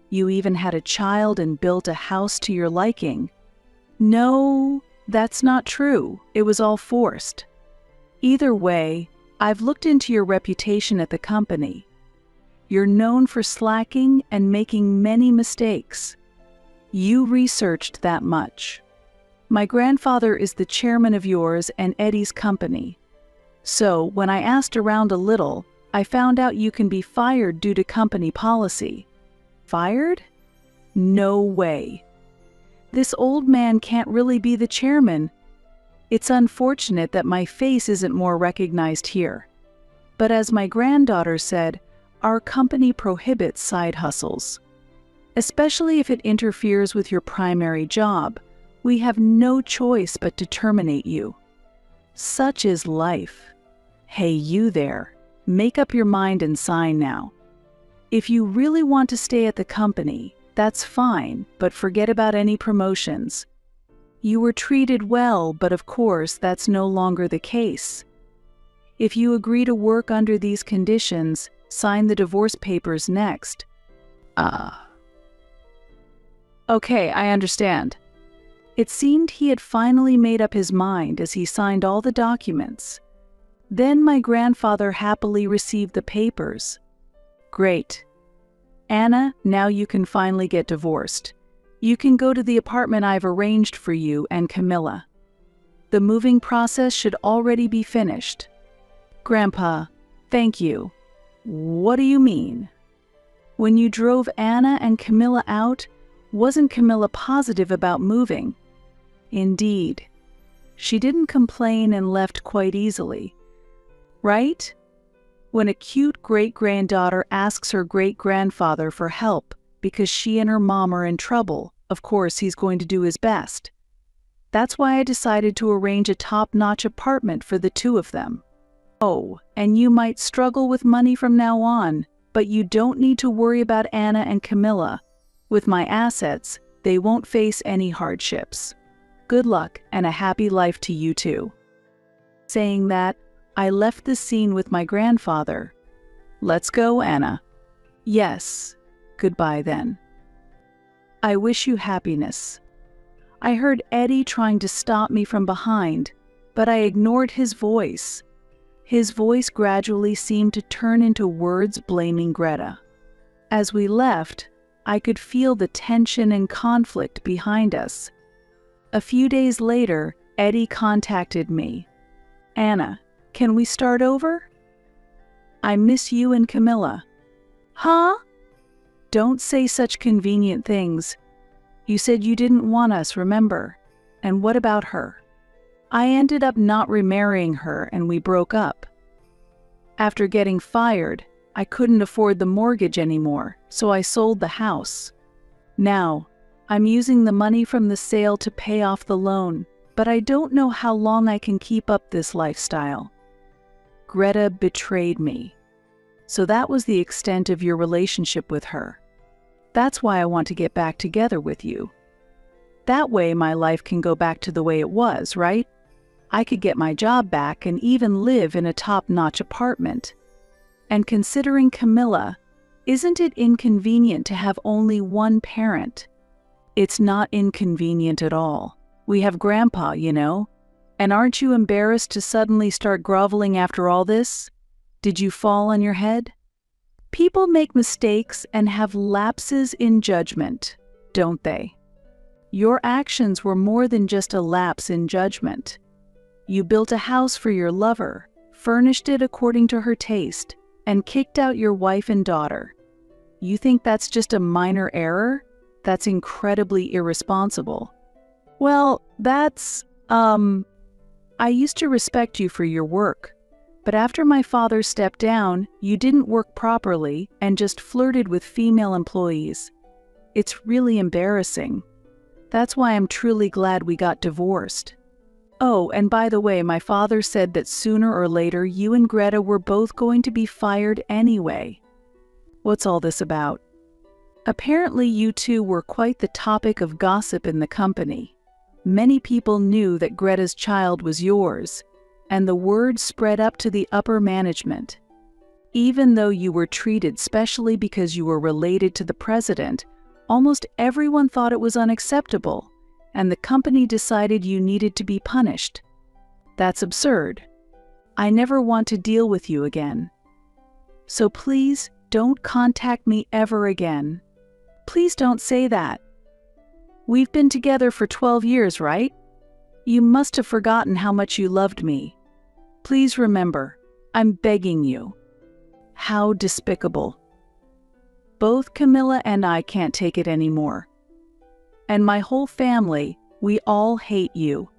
You even had a child and built a house to your liking." "No, that's not true. It was all forced." "Either way, I've looked into your reputation at the company. You're known for slacking and making many mistakes. You researched that much. My grandfather is the chairman of yours and Eddie's company. So when I asked around a little, I found out you can be fired due to company policy." "Fired? No way. This old man can't really be the chairman. It's unfortunate that my face isn't more recognized here. But as my granddaughter said, our company prohibits side hustles. Especially if it interferes with your primary job, we have no choice but to terminate you. Such is life. Hey, you there, make up your mind and sign now. If you really want to stay at the company, that's fine, but forget about any promotions. You were treated well, but of course that's no longer the case. If you agree to work under these conditions, sign the divorce papers next. Okay, I understand. It seemed he had finally made up his mind as he signed all the documents. Then my grandfather happily received the papers. Great. Anna, now you can finally get divorced. You can go to the apartment I've arranged for you and Camilla. The moving process should already be finished. Grandpa, thank you. What do you mean? When you drove Anna and Camilla out, wasn't Camilla positive about moving? Indeed. She didn't complain and left quite easily. Right? When a cute great-granddaughter asks her great-grandfather for help because she and her mom are in trouble, of course he's going to do his best. That's why I decided to arrange a top-notch apartment for the two of them. Oh, and you might struggle with money from now on, but you don't need to worry about Anna and Camilla. With my assets, they won't face any hardships. Good luck and a happy life to you two. Saying that, I left the scene with my grandfather. Let's go, Anna. Yes. Goodbye then. I wish you happiness. I heard Eddie trying to stop me from behind, but I ignored his voice. His voice gradually seemed to turn into words blaming Greta. As we left, I could feel the tension and conflict behind us. A few days later, Eddie contacted me. Anna, can we start over? I miss you and Camilla. Huh? Don't say such convenient things. You said you didn't want us, remember? And what about her? I ended up not remarrying her and we broke up. After getting fired, I couldn't afford the mortgage anymore, so I sold the house. Now, I'm using the money from the sale to pay off the loan, but I don't know how long I can keep up this lifestyle. Greta betrayed me. So that was the extent of your relationship with her. That's why I want to get back together with you. That way my life can go back to the way it was, right? I could get my job back and even live in a top-notch apartment. And considering Camilla, isn't it inconvenient to have only one parent? It's not inconvenient at all. We have Grandpa, you know. And aren't you embarrassed to suddenly start groveling after all this? Did you fall on your head? People make mistakes and have lapses in judgment, don't they? Your actions were more than just a lapse in judgment. You built a house for your lover, furnished it according to her taste, and kicked out your wife and daughter. You think that's just a minor error? That's incredibly irresponsible. Well, that's, I used to respect you for your work, but after my father stepped down, you didn't work properly and just flirted with female employees. It's really embarrassing. That's why I'm truly glad we got divorced. Oh, and by the way, my father said that sooner or later you and Greta were both going to be fired anyway. What's all this about? Apparently you two were quite the topic of gossip in the company. Many people knew that Greta's child was yours, and the word spread up to the upper management. Even though you were treated specially because you were related to the president, almost everyone thought it was unacceptable, and the company decided you needed to be punished. That's absurd. I never want to deal with you again. So please don't contact me ever again. Please don't say that. We've been together for 12 years, right? You must have forgotten how much you loved me. Please remember, I'm begging you. How despicable. Both Camilla and I can't take it anymore. And my whole family, we all hate you.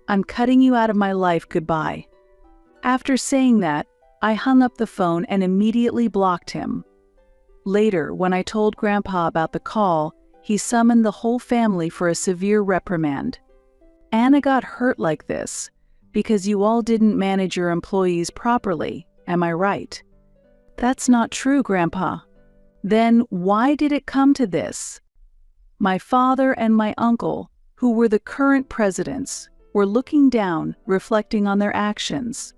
I'm cutting you out of my life, goodbye. After saying that, I hung up the phone and immediately blocked him. Later, when I told Grandpa about the call, he summoned the whole family for a severe reprimand. Anna got hurt like this because you all didn't manage your employees properly, am I right? That's not true, Grandpa. Then why did it come to this? My father and my uncle, who were the current presidents, were looking down, reflecting on their actions.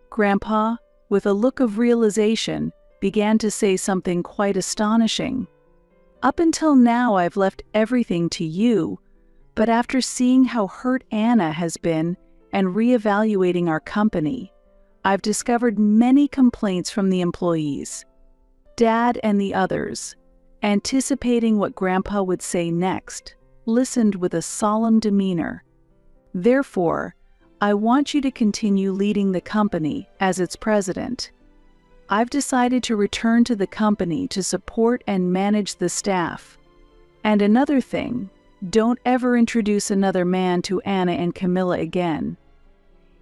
Grandpa, with a look of realization, began to say something quite astonishing. Up until now, I've left everything to you, but after seeing how hurt Anna has been and reevaluating our company, I've discovered many complaints from the employees. Dad and the others, anticipating what Grandpa would say next, listened with a solemn demeanor. Therefore, I want you to continue leading the company as its president. I've decided to return to the company to support and manage the staff. And another thing, don't ever introduce another man to Anna and Camilla again.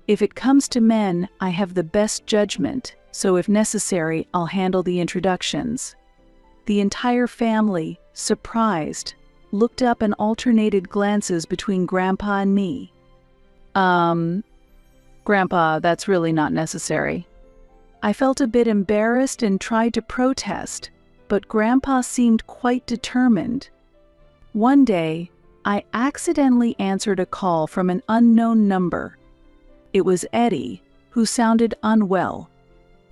If it comes to men, I have the best judgment, so if necessary, I'll handle the introductions. The entire family, surprised, looked up and alternated glances between Grandpa and me. Grandpa, that's really not necessary. I felt a bit embarrassed and tried to protest, but Grandpa seemed quite determined. One day, I accidentally answered a call from an unknown number. It was Eddie, who sounded unwell.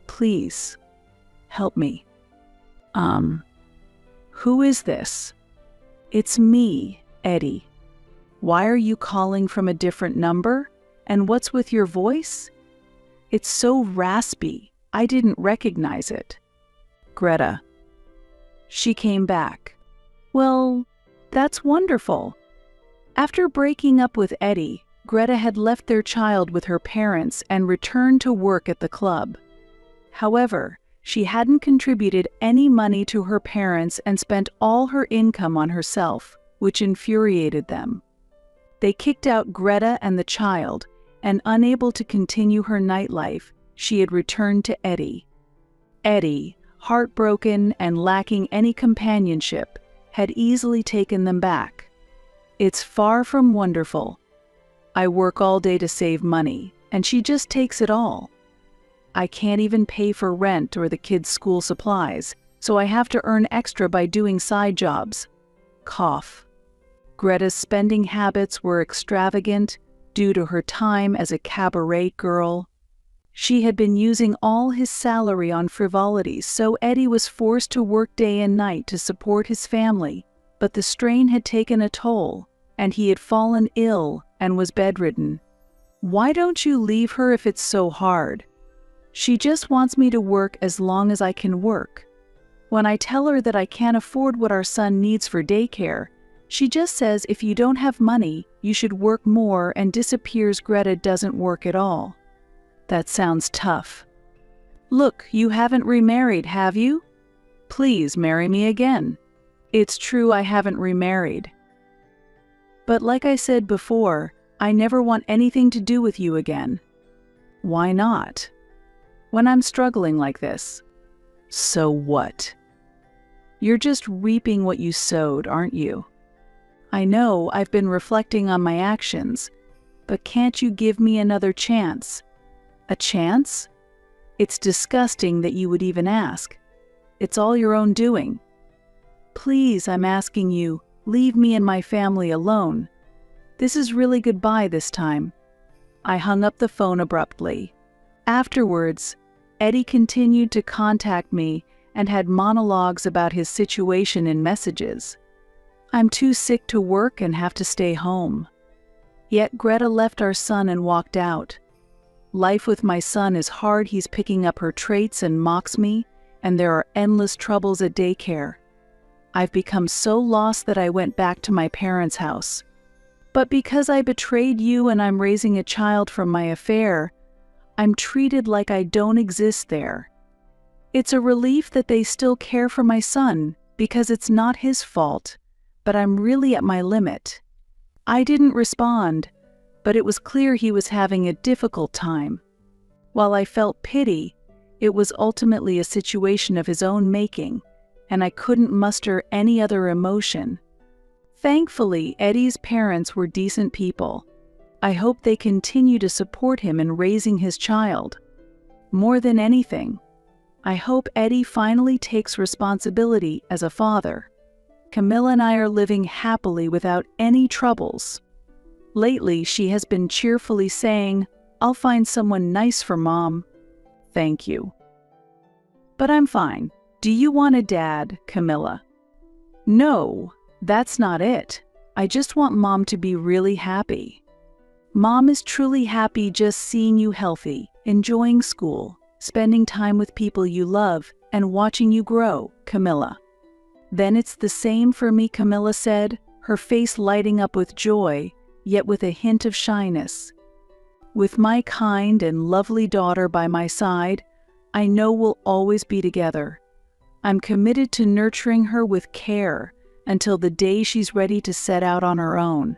Please, help me. Who is this? It's me, Eddie. Why are you calling from a different number? And what's with your voice? It's so raspy, I didn't recognize it. Greta. She came back. Well, that's wonderful. After breaking up with Eddie, Greta had left their child with her parents and returned to work at the club. However, she hadn't contributed any money to her parents and spent all her income on herself, which infuriated them. They kicked out Greta and the child, and unable to continue her nightlife, she had returned to Eddie. Eddie, heartbroken and lacking any companionship, had easily taken them back. It's far from wonderful. I work all day to save money, and she just takes it all. I can't even pay for rent or the kids' school supplies, so I have to earn extra by doing side jobs. Cough. Greta's spending habits were extravagant due to her time as a cabaret girl. She had been using all his salary on frivolities, so Eddie was forced to work day and night to support his family, but the strain had taken a toll, and he had fallen ill and was bedridden. Why don't you leave her if it's so hard? She just wants me to work as long as I can work. When I tell her that I can't afford what our son needs for daycare, she just says if you don't have money, you should work more and disappears. Greta doesn't work at all. That sounds tough. Look, you haven't remarried, have you? Please marry me again. It's true I haven't remarried. But like I said before, I never want anything to do with you again. Why not? When I'm struggling like this. So what? You're just reaping what you sowed, aren't you? I know I've been reflecting on my actions, but can't you give me another chance? A chance? It's disgusting that you would even ask. It's all your own doing. Please, I'm asking you, leave me and my family alone. This is really goodbye this time. I hung up the phone abruptly. Afterwards, Eddie continued to contact me and had monologues about his situation in messages. I'm too sick to work and have to stay home. Yet Greta left our son and walked out. Life with my son is hard. He's picking up her traits and mocks me, and there are endless troubles at daycare. I've become so lost that I went back to my parents' house. But because I betrayed you and I'm raising a child from my affair, I'm treated like I don't exist there. It's a relief that they still care for my son, because it's not his fault, but I'm really at my limit. I didn't respond, but it was clear he was having a difficult time. While I felt pity, It was ultimately a situation of his own making, and I couldn't muster any other emotion. Thankfully, Eddie's parents were decent people. I hope they continue to support him in raising his child. More than anything, I hope Eddie finally takes responsibility as a father. Camilla and I are living happily without any troubles. Lately, she has been cheerfully saying, "I'll find someone nice for Mom." Thank you. But I'm fine. Do you want a dad, Camilla? No, that's not it. I just want Mom to be really happy. Mom is truly happy just seeing you healthy, enjoying school, spending time with people you love, and watching you grow, Camilla. Then it's the same for me, Camilla said, her face lighting up with joy, yet with a hint of shyness. With my kind and lovely daughter by my side, I know we'll always be together. I'm committed to nurturing her with care until the day she's ready to set out on her own.